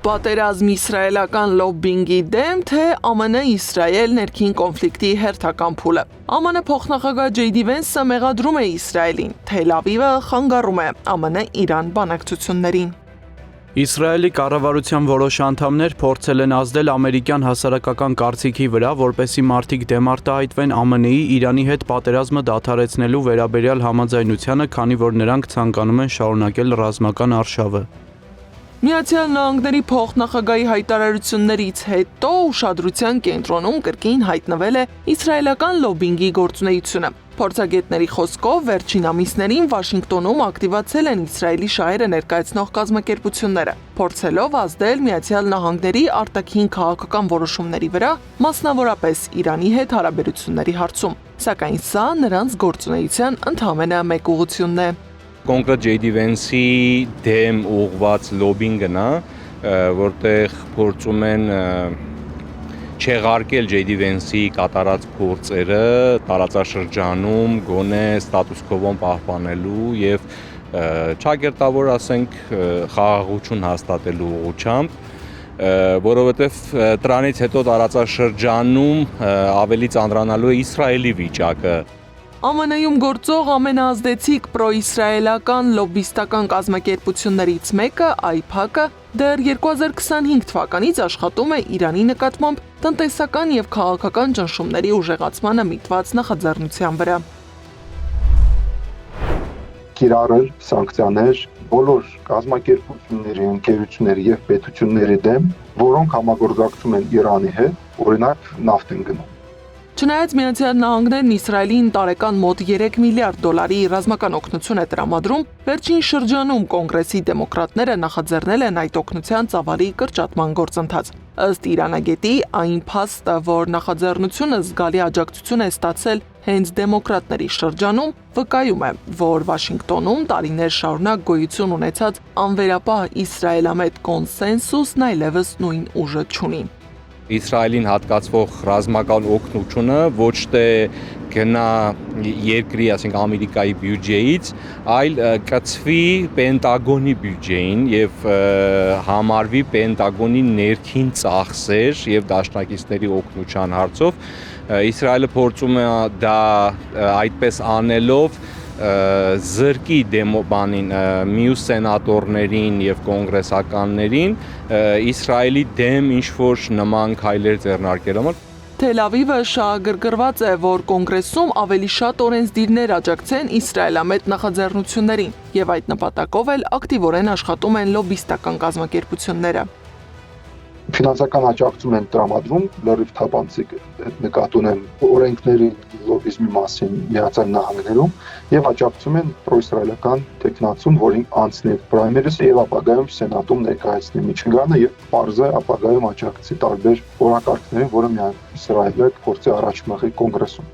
Պատերազմ իսրայելական լոբբինգի դեմ, թե ԱՄՆ-Իսրայել ներքին կոնֆլիկտի հերթական փուլը։ ԱՄՆ փոխնախագահ Ջեյ Դի Վենսը մեղադրում է Իսրայելին, Թել Ավիվը խանգարում է ԱՄՆ-Իրան բանակցություններին։ Իսրայելի կառավարության որոշ անդամներ փորձել են ազդել ամերիկյան հասարակական կարծիքի վրա, որպեսզի մարդիկ դեմարտահայտվեն ԱՄՆ-ի Իրանի հետ պատերազմը դադարեցնելու վերաբերյալ համաձայնությանը, քանի որ նրանք ցանկանում են շարունակել ռազմական արշավը։ Միացյալ Նահանգների փոխնախագահի հայտարարություններից հետո ուշադրության կենտրոնում կրկին հայտնվել է իսրայելական լոբբինգի գործունեությունը։ Փորձագետների խոսքով վերջին ամիսներին Վաշինգտոնում ակտիվացել են Իսրայելի շահերը ներկայացնող կազմակերպությունները, փորձելով ազդել Միացյալ Նահանգների արտաքին քաղաքական որոշումների վրա, մասնավորապես Իրանի հետ հարաբերությունների հարցում։ Սակայն սա նրանց գործունեության ընդամենը մեկ ուղղությունն է։ Կոնկրետ Ջեյ Դի Վենսի դեմ ուղղված լոբինգն է, որտեղ փորձում են չեղարկել Ջեյ Դի Վենսի կատարած փորձերը տարածաշրջանում գոնե ստատուս քվոն պահպանելու եւ ճակերտավոր, ասենք, խաղաղություն հաստատելու ուղղությամբ, որովհետեւ դրանից հետո տարածաշրջանում ավելի ծանրանալու է Իսրայելի վիճակը։ ԱՄՆ-ում գործող ամենաազդեցիկ պրոիսրայելական լոբբիստական կազմակերպություններից մեկը, AIPAC-ը, դեռ 2025 թվականից աշխատում է Իրանի նկատմամբ տնտեսական եւ քաղաքական ճնշումների ուժեղացմանը միտված նախաձեռնության վրա։ Կիրառել սանկցիաներ բոլոր կազմակերպությունների, ընկերությունների եւ պետությունների դեմ, որոնք համագործակցում են Իրանի հետ, օրինակ նավթ են գնում։ Չնայած Միացյալ Նահանգներն Իսրայելին տարեկան մոտ 3 միլիարդ դոլարի ռազմական օգնություն է տրամադրում, վերջին շրջանում կոնգրեսի դեմոկրատները նախաձեռնել են այդ օգնության ծավալի կրճատման գործընթաց։ Ըստ Իրանագետի, այն փաստը, որ նախաձեռնությունը զգալի աջակցություն է ստացել հենց դեմոկրատների շրջանում, վկայում է, որ Վաշինգտոնում տարիներ շարունակ գոյություն ունեցած անվերապահ իսրայելամետ կոնսենսուսն այլևս նույն ուժը չունի։ Իսրայելին հատկացվող ռազմական օգնությունը ոչ թե գնա երկրի, ասենք Ամերիկայի բյուջեից, այլ կցվի Պենտագոնի բյուջեին եւ համարվի Պենտագոնի ներքին ծախսեր եւ դաշնակիցների օգնության հարցով։ Իսրայելը փորձում է դա այդպես անելով զրկի մյուս սենատորներին եւ կոնգրեսականներին Իսրայելի դեմ ինչ-որ նման քայլեր ձեռնարկել համար։ Թել Ավիվը շահագրգռված է, որ կոնգրեսում ավելի շատ օրենսդիրներ աջակցեն իսրայելամետ նախաձեռնություններին եւ այդ նպատակով էլ ակտիվորեն աշխատում են լոբբիստական կազմակերպությունները։ Ֆինանսական աջակցություն են տրամադրում լրիվ թափանցիկ նկատի ունեմ օրենքների լոբիզմի մասին Միացյալ Նահանգներում եւ աջակցում են պրոիսրայելական տեխնացուն, որին անցնել պրայմերիսը եւ ապագայում սենատում ներկայացնի Միչիգանը եւ պարզը ապագայում աջակցի տարբեր օրակարգներին, որը միայն Իսրայելը փորձի առաջ մղի կոնգրեսում։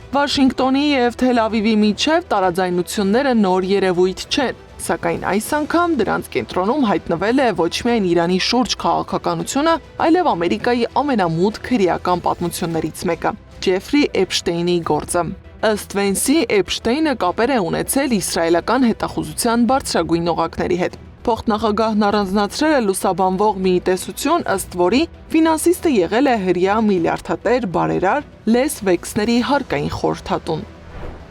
Վաշինգտոնի եւ Թել Ավիվի միջև տարաձայնությունները նոր երևույթ չեն, սակայն այս անգամ դրանց կենտրոնում հայտնվել է ոչ միայն Իրանի շուրջ քաղաքականությունը, այլև Ամերիկայի ամենամութ քրեական պատմություններից մեկը՝ Ջեֆրի Էփշտեյնի գործը։ Ըստ Վենսի, Էփշտեյնը կապեր է ունեցել իսրայելական հետախուզության բարձրագույն օղակների հետ։ Փոխնախագահն առանձնացրել է լուսաբանվող մի տեսություն, ըստ որի ֆինանսիստը եղել է հրեա միլիարդատեր բարերար Les Վեքսների հարկային խորհրդատուն։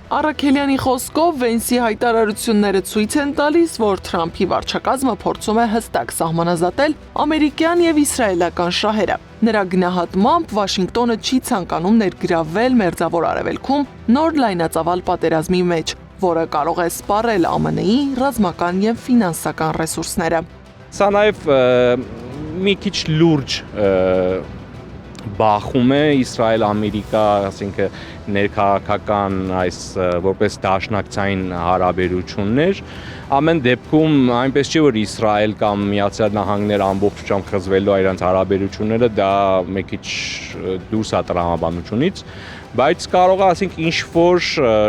Առաքելյանի խոսքով Վենսի հայտարարությունները ցույց են տալիս, որ Թրամփի վարչակազմը փորձում է հստակ սահմանազատել ամերիկյան եւ իսրայելական շահերը։ Նրա գնահատմամբ Վաշինգտոնը չի ցանկանում ներգրավվել Մերձավոր Արևելքում նոր լայնածավալ պատերազմի մեջ, որը կարող է սպառել ԱՄՆ-ի ռազմական եւ ֆինանսական ռեսուրսները։ Սա նաեւ մի քիչ լուրջ բախում է Իսրայել-Ամերիկա, ասենք ներքաղաքական այս որպես դաշնակցային հարաբերություններ։ Ամեն դեպքում այնպես չէ, որ Իսրայել կամ Միացյալ Նահանգներ ամբողջությամբ խզվելու է իրենց հարաբերությունները, դա մի քիչ դուրս է տրամաբանությունից, բայց կարող է, ասենք, ինչ-որ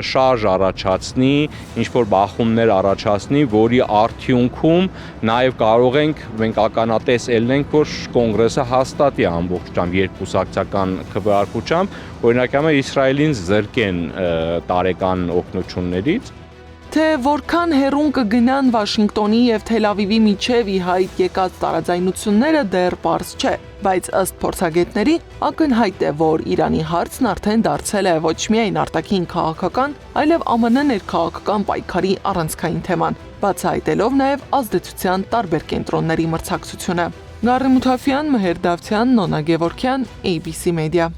շարժ առաջացնի, ինչ-որ բախումներ առաջացնի, որի արդյունքում նաև կարող ենք մենք ականատես ելնենք, որ կոնգրեսը հաստատի ամբողջությամբ երկկուսակցական քվեարկությամբ, օրինակ Իսրայելին զրկեն տարեկան օգնություններից։ Թե որքան հեռուն կգնան Վաշինգտոնի եւ Թել Ավիվի միջև ի հայտ եկած տարաձայնությունները դեռ պարզ չէ, բայց ըստ փորձագետների ակնհայտ է, որ Իրանի հարցն արդեն դարձել է ոչ միայն արտաքին քաղաքական, այլև ԱՄՆ ներքաղաքական պայքարի առանցքային թեման, բացահայտելով նաեւ ազդեցության տարբեր կենտրոնների մրցակցությունը։ Նարի Մութաֆյան, Մհեր Դավթյան, Նոնա Գևորգյան, ABC Media։